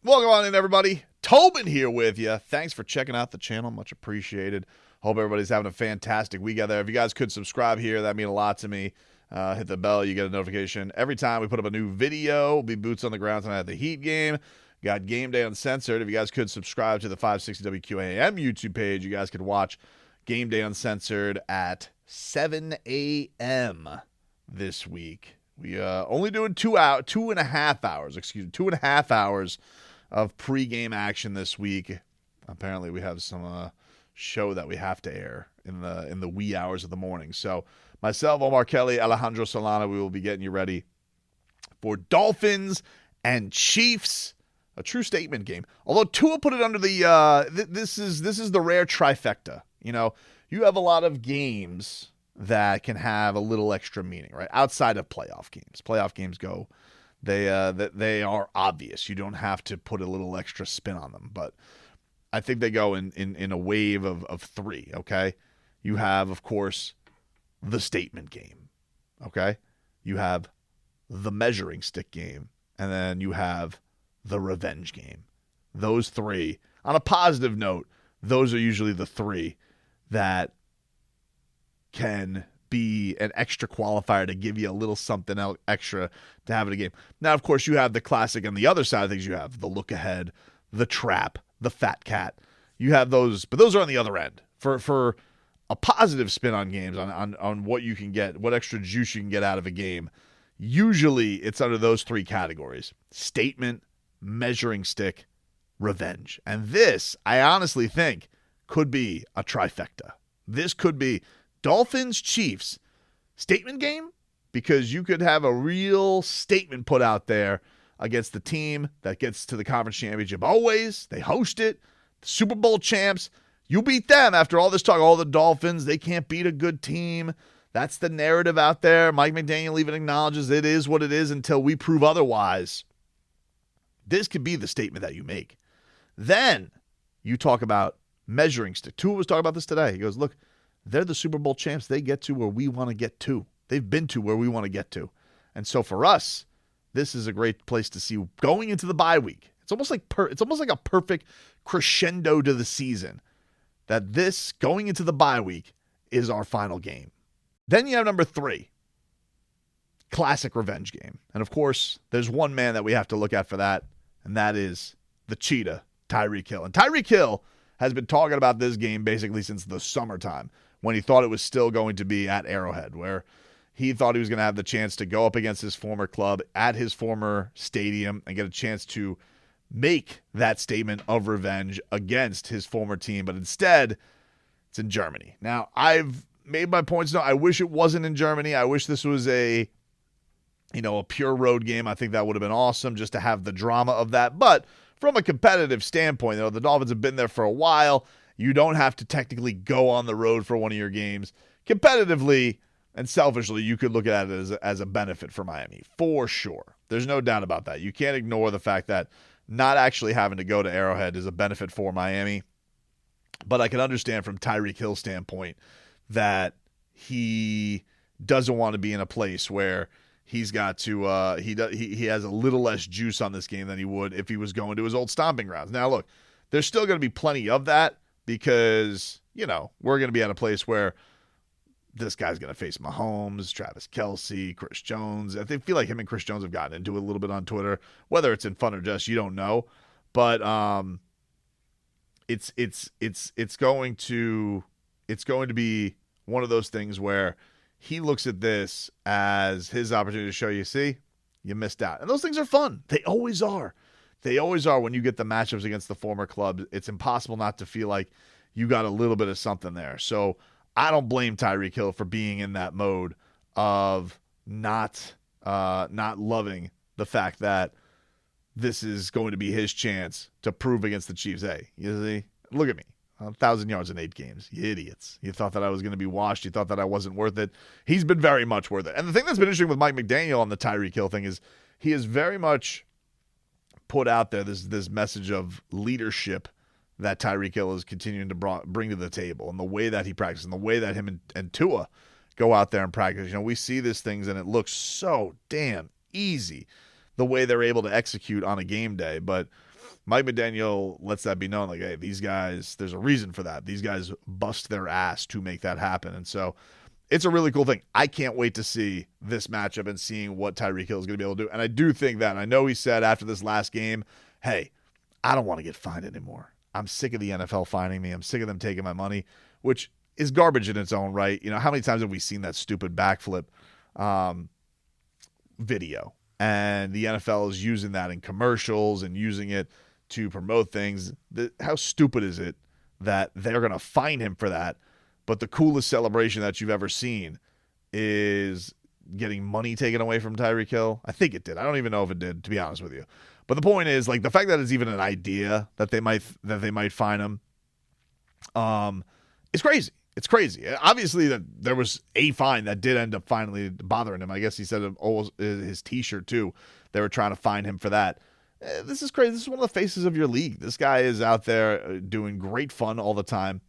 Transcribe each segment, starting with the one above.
Welcome on in, everybody. Tobin here with you. Thanks for checking out the channel. Much appreciated. Hope everybody's having a fantastic week out there. If you guys could subscribe here, that'd mean a lot to me. Hit the bell. You get a notification every time we put up a new video. We'll be boots on the ground tonight at the Heat game. Got Game Day Uncensored. If you guys could subscribe to the 560 WQAM YouTube page, you guys could watch Game Day Uncensored at 7 a.m. this week. We only doing 2.5 hours of pregame action this week. Apparently, we have some show that we have to air in the wee hours of the morning. So, myself, Omar Kelly, Alejandro Solana, we will be getting you ready for Dolphins and Chiefs. A true statement game. Although Tua put it under the this is the rare trifecta. You know, you have a lot of games that can have a little extra meaning, right? Outside of playoff games. Playoff games go. They are obvious. You don't have to put a little extra spin on them. But I think they go in a wave of three, okay? You have, of course, the statement game, okay? You have the measuring stick game. And then you have the revenge game. Those three, on a positive note, those are usually the three that can be an extra qualifier to give you a little something else extra to have in a game. Now, of course, you have the classic on the other side of things. You have the look ahead, the trap, the fat cat. You have those, but those are on the other end. For a positive spin on games, on what you can get, what extra juice you can get out of a game, usually it's under those three categories: statement, measuring stick, revenge. And this, I honestly think, could be a trifecta. This could be Dolphins, Chiefs, statement game, because you could have a real statement put out there against the team that gets to the conference championship always. They host it. The Super Bowl champs. You beat them after all this talk. All the Dolphins, they can't beat a good team. That's the narrative out there. Mike McDaniel even acknowledges it is what it is until we prove otherwise. This could be the statement that you make. Then you talk about measuring stick. Tua was talking about this today. He goes, look, they're the Super Bowl champs. They get to where we want to get to. They've been to where we want to get to. And so for us, this is a great place to see going into the bye week. It's almost like a perfect crescendo to the season, that this going into the bye week is our final game. Then you have number 3, classic revenge game. And of course, there's one man that we have to look at for that, and that is the cheetah, Tyreek Hill. And Tyreek Hill has been talking about this game basically since the summertime, when he thought it was still going to be at Arrowhead, where he thought he was going to have the chance to go up against his former club at his former stadium and get a chance to make that statement of revenge against his former team. But instead, it's in Germany. Now, I've made my points. No, I wish it wasn't in Germany. I wish this was a pure road game. I think that would have been awesome just to have the drama of that. But from a competitive standpoint, the Dolphins have been there for a while. You don't have to technically go on the road for one of your games. Competitively and selfishly, you could look at it as a benefit for Miami, for sure. There's no doubt about that. You can't ignore the fact that not actually having to go to Arrowhead is a benefit for Miami. But I can understand from Tyreek Hill's standpoint that he doesn't want to be in a place where he's got to he has a little less juice on this game than he would if he was going to his old stomping grounds. Now, look, there's still going to be plenty of that because, we're going to be at a place where this guy's going to face Mahomes, Travis Kelce, Chris Jones. I feel like him and Chris Jones have gotten into it a little bit on Twitter. Whether it's in fun or just, you don't know. But it's going to be one of those things where he looks at this as his opportunity to show you, see, you missed out. And those things are fun. They always are. They always are when you get the matchups against the former club. It's impossible not to feel like you got a little bit of something there. So I don't blame Tyreek Hill for being in that mode of not loving the fact that this is going to be his chance to prove against the Chiefs. Hey, you see, look at me. 1,000 yards in 8 games. You idiots. You thought that I was going to be washed. You thought that I wasn't worth it. He's been very much worth it. And the thing that's been interesting with Mike McDaniel on the Tyreek Hill thing is he has very much put out there this message of leadership that Tyreek Hill is continuing to bring to the table, and the way that he practices, and the way that him and Tua go out there and practice. We see these things, and it looks so damn easy the way they're able to execute on a game day. But Mike McDaniel lets that be known, like, hey, these guys, there's a reason for that. These guys bust their ass to make that happen. And so it's a really cool thing. I can't wait to see this matchup and seeing what Tyreek Hill is going to be able to do. And I do think that, I know he said after this last game, hey, I don't want to get fined anymore. I'm sick of the NFL fining me. I'm sick of them taking my money, which is garbage in its own right. You know, how many times have we seen that stupid backflip video? And the NFL is using that in commercials and using it to promote things. How stupid is it that they're going to fine him for that? But the coolest celebration that you've ever seen is getting money taken away from Tyreek Hill. I think it did. I don't even know if it did, to be honest with you. But the point is, like, the fact that it's even an idea that they might fine him, is crazy. It's crazy. Obviously, that there was a fine that did end up finally bothering him. I guess he said his T-shirt too. They were trying to fine him for that. This is crazy. This is one of the faces of your league. This guy is out there doing great fun all the time.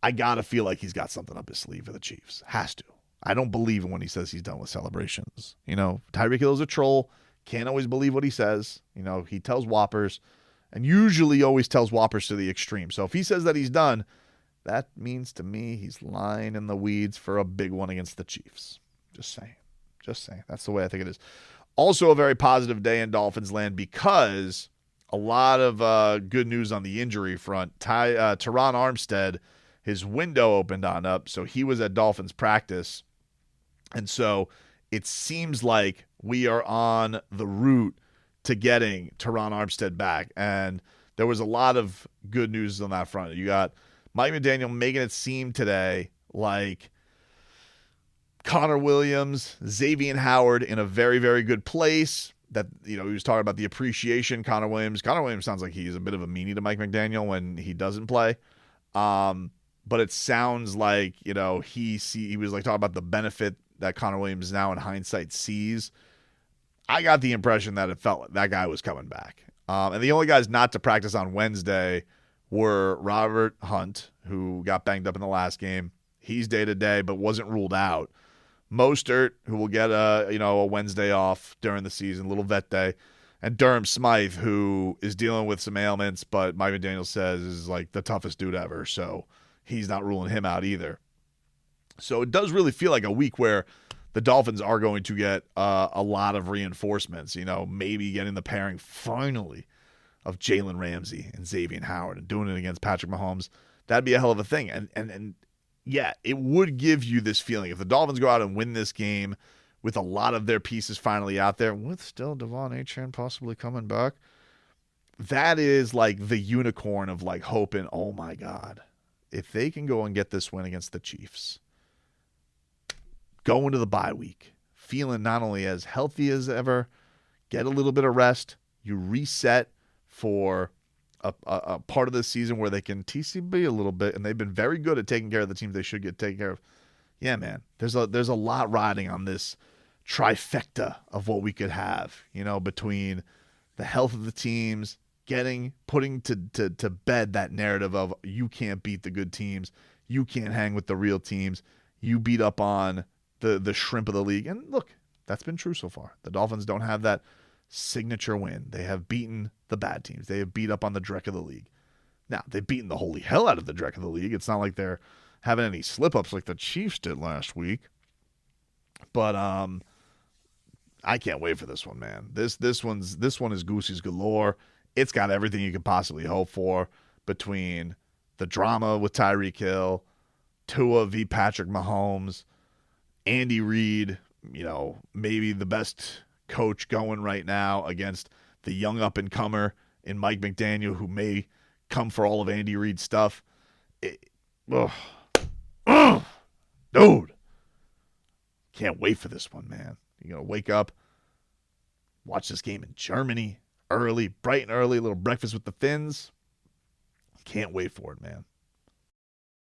I gotta feel like he's got something up his sleeve for the Chiefs. Has to. I don't believe him when he says he's done with celebrations. You know, Tyreek Hill is a troll. Can't always believe what he says. You know, he tells whoppers, and usually always tells whoppers to the extreme. So if he says that he's done, that means to me he's lying in the weeds for a big one against the Chiefs. Just saying. Just saying. That's the way I think it is. Also a very positive day in Dolphins land because a lot of good news on the injury front. Teron Armstead, his window opened on up, so he was at Dolphins practice. And so it seems like we are on the route to getting Teron Armstead back. And there was a lot of good news on that front. You got Mike McDaniel making it seem today like Connor Williams, Xavier Howard in a very, very good place. That, you know, he was talking about the appreciation. Connor Williams sounds like he's a bit of a meanie to Mike McDaniel when he doesn't play. But it sounds like, you know, he was like talking about the benefit that Connor Williams now in hindsight sees. I got the impression that it felt like that guy was coming back. And the only guys not to practice on Wednesday were Robert Hunt, who got banged up in the last game. He's day-to-day, but wasn't ruled out. Mostert, who will get a Wednesday off during the season, little vet day. And Durham Smythe, who is dealing with some ailments, but Mike McDaniel says is like the toughest dude ever. So he's not ruling him out either. So it does really feel like a week where the Dolphins are going to get a lot of reinforcements. You know, maybe getting the pairing finally of Jalen Ramsey and Xavier Howard and doing it against Patrick Mahomes. That'd be a hell of a thing. And yeah, it would give you this feeling. If the Dolphins go out and win this game with a lot of their pieces finally out there, with still Devon Achane possibly coming back, that is like the unicorn of like hoping, oh my God, if they can go and get this win against the Chiefs, go into the bye week, feeling not only as healthy as ever, get a little bit of rest, you reset for a part of the season where they can TCB a little bit, and they've been very good at taking care of the teams they should get taken care of. Yeah, man, there's a lot riding on this trifecta of what we could have, you know, between the health of the teams, putting to bed that narrative of you can't beat the good teams, you can't hang with the real teams, you beat up on the shrimp of the league. And look, that's been true so far. The Dolphins don't have that signature win. They have beaten the bad teams. They have beat up on the dreck of the league. Now, they've beaten the holy hell out of the dreck of the league. It's not like they're having any slip-ups like the Chiefs did last week. But I can't wait for this one, man. This one is Goosey's galore. It's got everything you could possibly hope for between the drama with Tyreek Hill, Tua v. Patrick Mahomes, Andy Reid, you know, maybe the best coach going right now against the young up-and-comer in Mike McDaniel, who may come for all of Andy Reid's stuff. Dude. Can't wait for this one, man. You're going to wake up, watch this game in Germany, early, bright and early, a little breakfast with the Finns. Can't wait for it, man.